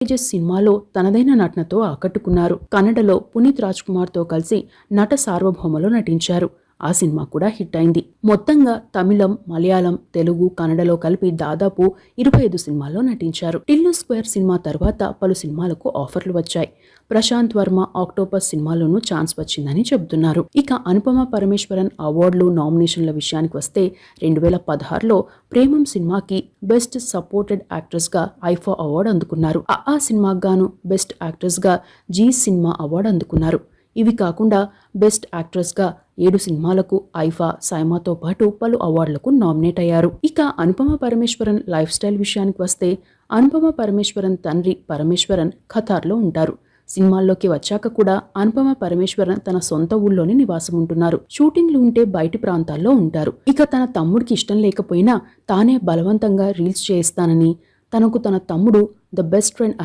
తేజస్ సినిమాలో తనదైన నటనతో ఆకట్టుకున్నారు. కన్నడలో పునీత్ రాజ్ కుమార్ తో కలిసి నట సార్వభౌమలో నటించారు. ఆ సినిమా కూడా హిట్ అయింది. మొత్తంగా తమిళం, మలయాళం, తెలుగు, కన్నడలో కలిపి దాదాపు 25 సినిమాల్లో నటించారు. టిల్లు స్క్వేర్ సినిమా తర్వాత పలు సినిమాలకు ఆఫర్లు వచ్చాయి. ప్రశాంత్ వర్మ ఆక్టోపస్ సినిమాలోనూ ఛాన్స్ వచ్చిందని చెబుతున్నారు. ఇక అనుపమ పరమేశ్వరన్ అవార్డులు, నామినేషన్ల విషయానికి వస్తే 2016లో ప్రేమం సినిమాకి బెస్ట్ సపోర్టెడ్ యాక్ట్రెస్ గా ఐఫా అవార్డు అందుకున్నారు. ఆ సినిమాకు గాను బెస్ట్ యాక్ట్రెస్ గా జీ సినిమా అవార్డు అందుకున్నారు. ఇవి కాకుండా బెస్ట్ యాక్ట్రెస్ గా 7 సినిమాలకు ఐఫా, సైమాతో పాటు పలు అవార్డులకు నామినేట్ అయ్యారు. ఇక అనుపమ పరమేశ్వరన్ లైఫ్ స్టైల్ విషయానికి వస్తే అనుపమ పరమేశ్వరన్ తండ్రి పరమేశ్వరన్ ఖతార్లో ఉంటారు. సినిమాల్లోకి వచ్చాక కూడా అనుపమ పరమేశ్వరన్ తన సొంత ఊళ్ళోనే నివాసం ఉంటున్నారు. షూటింగ్లు ఉంటే బయటి ప్రాంతాల్లో ఉంటారు. ఇక తన తమ్ముడికి ఇష్టం లేకపోయినా తానే బలవంతంగా రీల్స్ చేయిస్తానని, తనకు తన తమ్ముడు ద బెస్ట్ ఫ్రెండ్ అని